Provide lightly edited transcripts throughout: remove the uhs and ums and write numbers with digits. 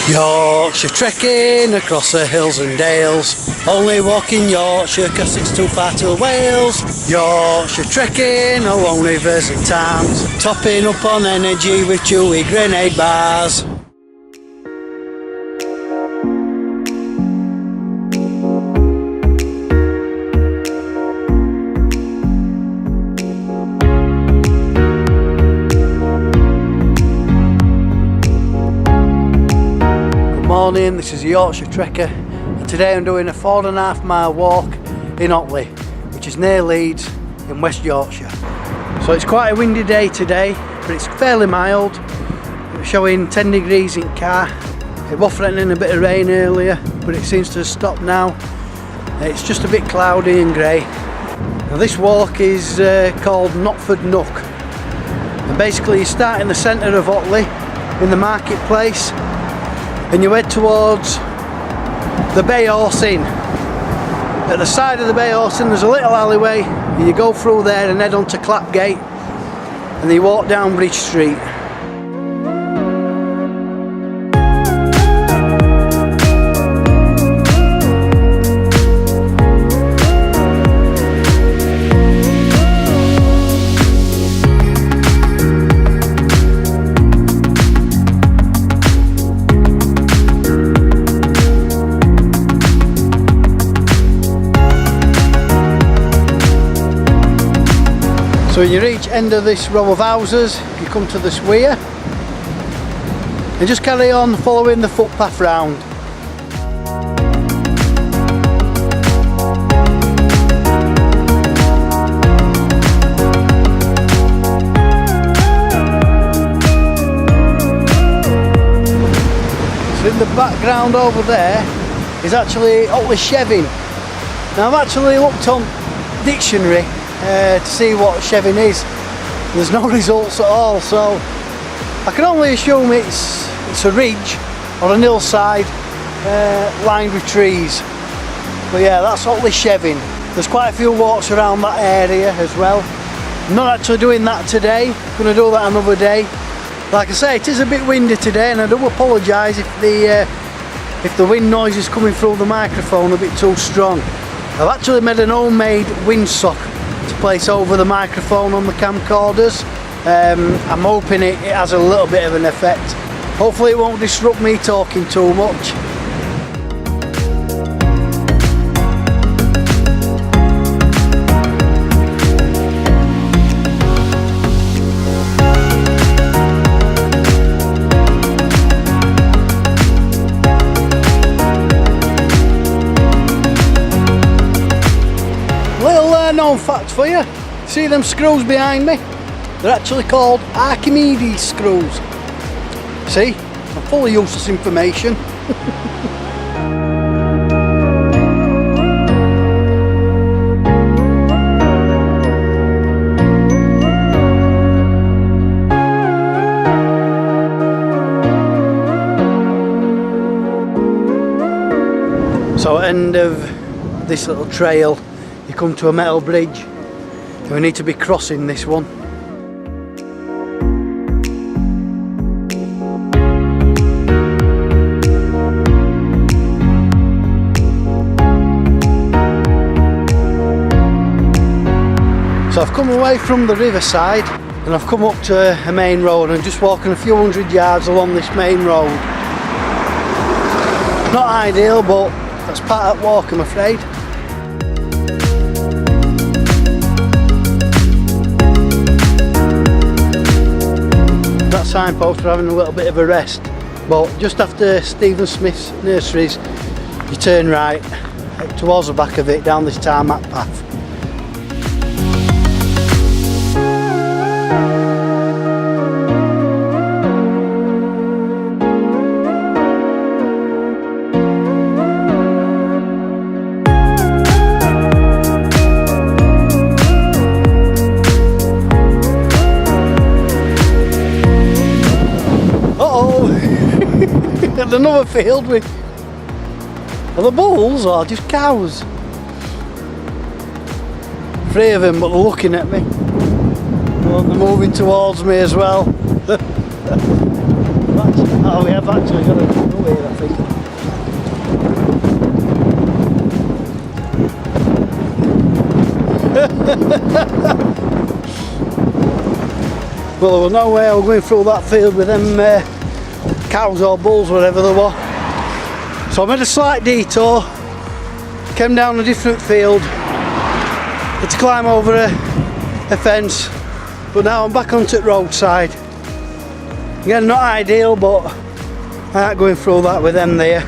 Yorkshire trekking across the hills and dales, only walking Yorkshire cause it's too far to Wales. Yorkshire trekking along rivers and towns, topping up on energy with chewy grenade bars. Morning, this is the Yorkshire Trekker, and today I'm doing a 4.5 mile walk in Otley, which is near Leeds in West Yorkshire. So it's quite a windy day today, but it's fairly mild. It was showing 10 degrees in car. It was threatening a bit of rain earlier, but it seems to have stopped now. It's just a bit cloudy and grey. Now this walk is called Knotford Nook, and basically you start in the centre of Otley in the marketplace, and you head towards the Bay Horse Inn. At the side of the Bay Horse Inn there's a little alleyway, and you go through there and head on to Clapgate, and then you walk down Bridge Street. So when you reach end of this row of houses, you come to this weir, and just carry on following the footpath round. So in the background over there is actually Otley Chevin. Now I've actually looked on dictionary to see what Chevin is. There's no results at all, so I can only assume it's a ridge or an hillside lined with trees. But yeah, that's Otley Chevin. There's quite a few walks around that area as well. I'm not actually doing that today, I'm going to do that another day. Like I say, it is a bit windy today, and I do apologise if the wind noise is coming through the microphone a bit too strong. I've actually made an homemade windsock to place over the microphone on the camcorders. I'm hoping it has a little bit of an effect. Hopefully it won't disrupt me talking too much. Known fact for you, see them screws behind me? They're actually called Archimedes screws. See, I'm full of useless information. So at the end of this little trail you come to a metal bridge, and we need to be crossing this one. So I've come away from the riverside and I've come up to a main road, and just walking a few hundred yards along this main road. Not ideal, but that's part of the walk, I'm afraid. Signpost for having a little bit of a rest, but just after Stephen Smith's nurseries you turn right towards the back of it down this tarmac path. And another field with, are the bulls or just cows? 3 of them, but they're looking at me. Well, they're moving towards me as well. Oh, we have actually got a go here, I think. Well, there was no way I was going through that field with them cows or bulls, whatever they were. So I made a slight detour, came down a different field, had to climb over a fence, but now I'm back onto the roadside. Again, not ideal, but I ain't going through that with them there.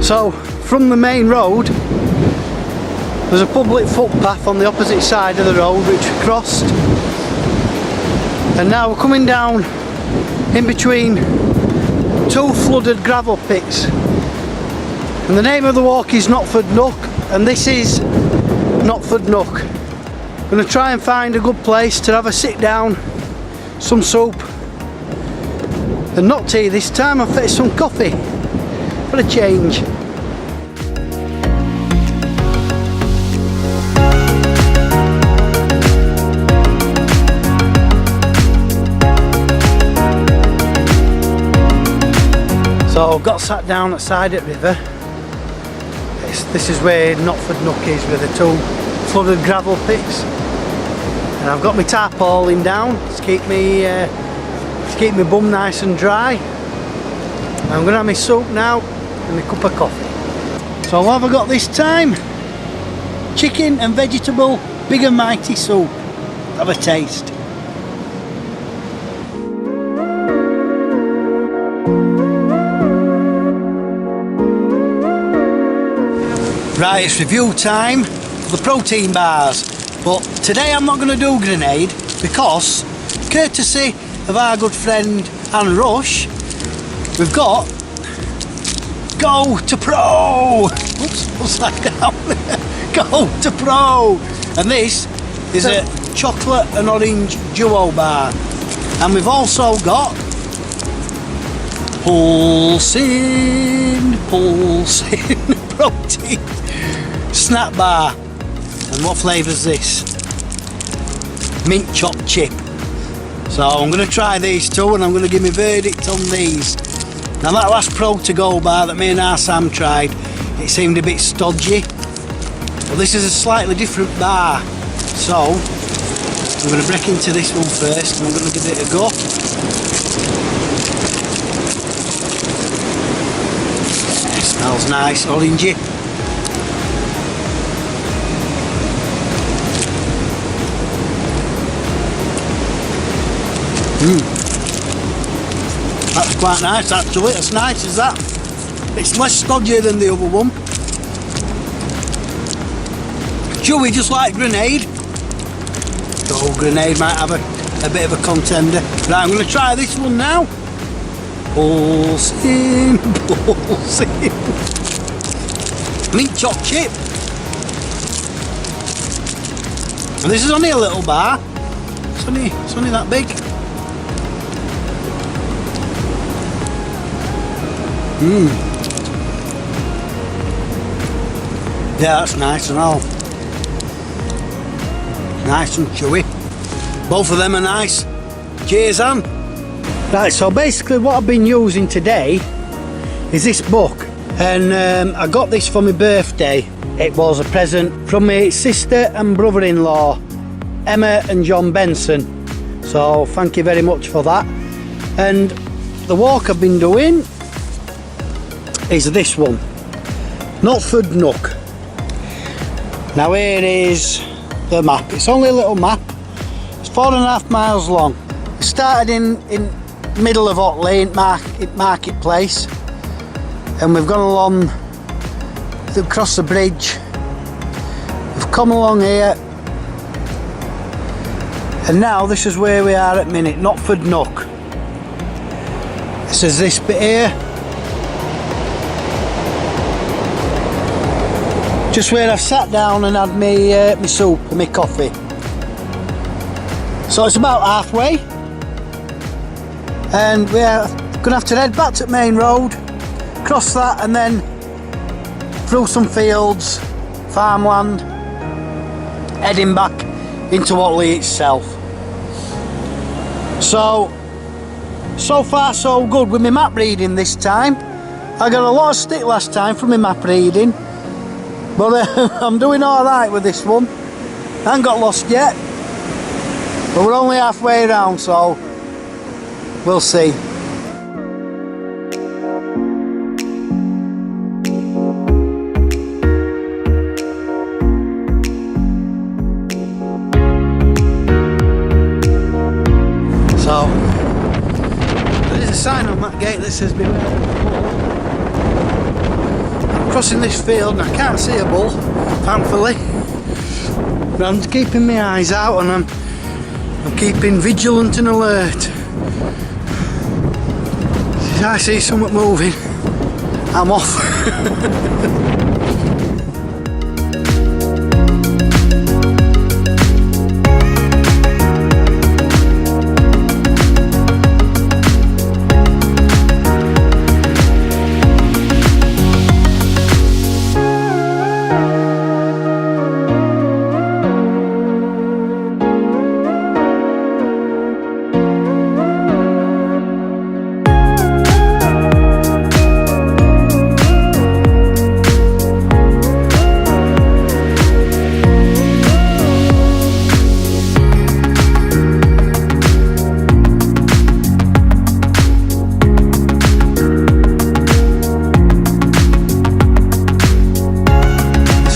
So, from the main road, there's a public footpath on the opposite side of the road which we crossed. And now we're coming down in between two flooded gravel pits. And the name of the walk is Knotford Nook, and this is Knotford Nook. I'm going to try and find a good place to have a sit down, some soup, and not tea this time, I've fetched some coffee for a change. So I've got sat down at the side of the river. This is where Knotford Nook is, with the two flooded gravel pits. And I've got my tarpaulin down to keep my bum nice and dry. I'm going to have my soup now and my cup of coffee. So what have I got this time? Chicken and vegetable big and mighty soup. Have a taste. Right, it's review time for the protein bars, but today I'm not going to do grenade because, courtesy of our good friend Anne Rush, we've got Go to Pro! Oops, upside down. Go to Pro! And this is a chocolate and orange duo bar. And we've also got Pulsing protein snack bar. And what flavour is this? Mint chopped chip. So I'm going to try these two and I'm going to give my verdict on these. Now that last Pro to go bar that me and our Sam tried, it seemed a bit stodgy. But this is a slightly different bar. So I'm going to break into this one first and I'm going to give it a go. It smells nice, orangey. That's quite nice actually, as nice as that. It's less stodgy than the other one. Chewy just like grenade. Oh, grenade might have a bit of a contender. Right, I'm going to try this one now. Pulsing. Mint chopped chip. And this is only a little bar. It's only that big. Yeah, that's nice and all. Nice and chewy. Both of them are nice. Cheers, Anne. Right, so basically what I've been using today is this book. And I got this for my birthday. It was a present from my sister and brother-in-law, Emma and John Benson. So thank you very much for that. And the walk I've been doing is this one, Knotford Nook. Now here is the map. It's only a little map. It's 4.5 miles long. It started in middle of Otley in Marketplace, and we've gone along, across the bridge. We've come along here, and now this is where we are at the minute, Knotford Nook. This is this bit here. Just where I've sat down and had my soup and my coffee. So it's about halfway. And we're going to have to head back to the main road, cross that and then through some fields, farmland, heading back into Otley itself. So far so good with my map reading this time. I got a lot of stick last time from my map reading, but I'm doing alright with this one. I haven't got lost yet, but we're only halfway around, so we'll see. So there is a sign on that gate that says beware of the bull. I'm crossing this field and I can't see a bull, thankfully. But I'm keeping my eyes out and I'm keeping vigilant and alert. If I see something moving, I'm off.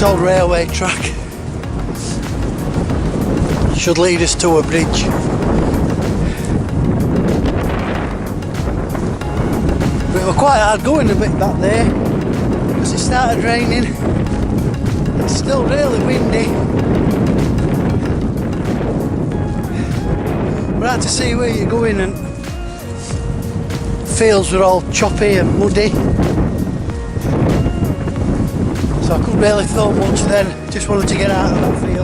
Old railway track should lead us to a bridge. But it was quite hard going a bit back there because it started raining. It's still really windy. We're out to see where you're going, and fields were all choppy and muddy. So I couldn't really film much then, just wanted to get out of that field.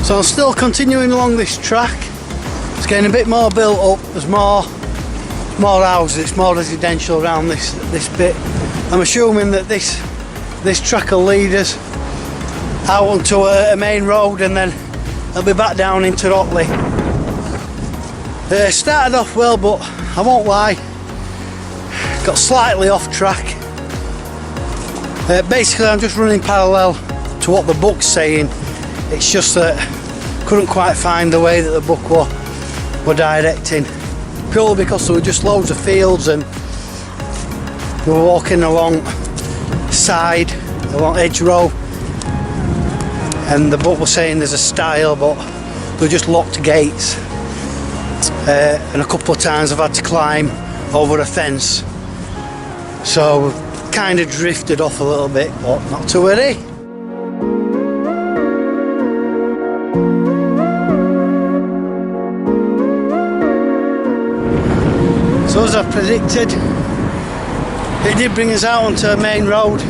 So I'm still continuing along this track. It's getting a bit more built up. There's more houses, it's more residential around this bit. I'm assuming that this track will lead us out onto a main road and then I'll be back down into Otley. Started off well, but I won't lie, got slightly off track. Basically I'm just running parallel to what the book's saying. It's just that couldn't quite find the way that the book were directing, purely because there were just loads of fields and we were walking along edge row, and the book was saying there's a stile, but they're just locked gates, and a couple of times I've had to climb over a fence, so we've kind of drifted off a little bit, but not to worry. So as I predicted, it did bring us out onto a main road,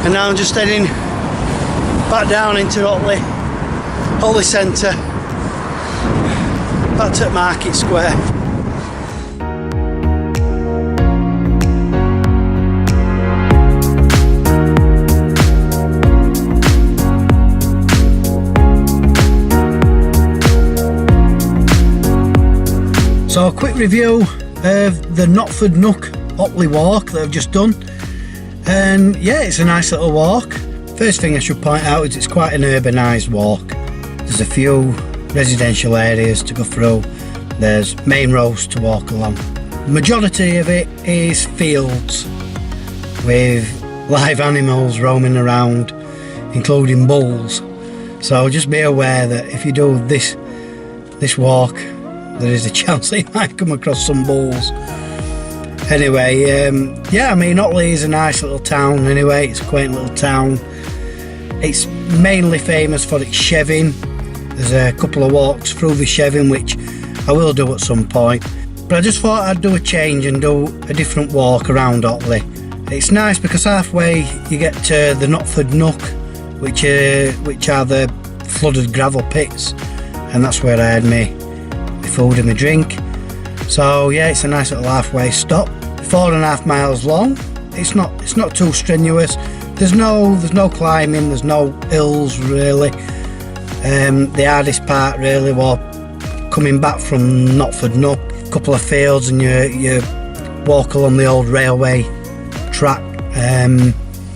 and now I'm just heading back down into Otley Centre, back to Market Square. So a quick review of the Knotford Nook Otley walk that I've just done, and yeah, it's a nice little walk. First thing I should point out is it's quite an urbanised walk. There's a few residential areas to go through, there's main roads to walk along. The majority of it is fields with live animals roaming around, including bulls. So just be aware that if you do this walk, there is a chance that you might come across some bulls. Anyway, yeah, I mean, Otley is a nice little town anyway. It's a quaint little town. It's mainly famous for its Chevin, There's a couple of walks through the Chevin which I will do at some point, but I just thought I'd do a change and do a different walk around Otley. It's nice because halfway you get to the Knotford Nook, which are the flooded gravel pits, and that's where I had my food and my drink. So yeah, it's a nice little halfway stop. 4.5 miles long. It's not too strenuous. There's no climbing, there's no hills really. The hardest part really was coming back from Knotford Nook, a couple of fields, and you walk along the old railway track and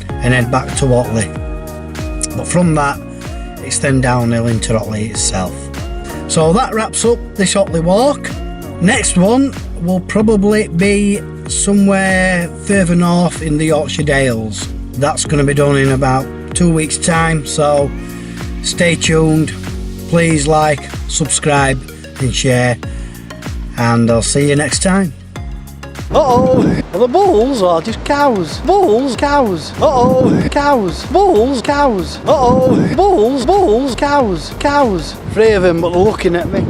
head back to Otley. But from that, it's then downhill into Otley itself. So that wraps up this Otley walk. Next one will probably be somewhere further north in the Yorkshire Dales. That's going to be done in about 2 weeks' time, so stay tuned. Please like, subscribe and share, and I'll see you next time. Uh-oh, are the bulls or just cows? Bulls, cows. Uh-oh, cows. Bulls, cows. Uh-oh, bulls, cows, cows. 3 of them, but they're looking at me.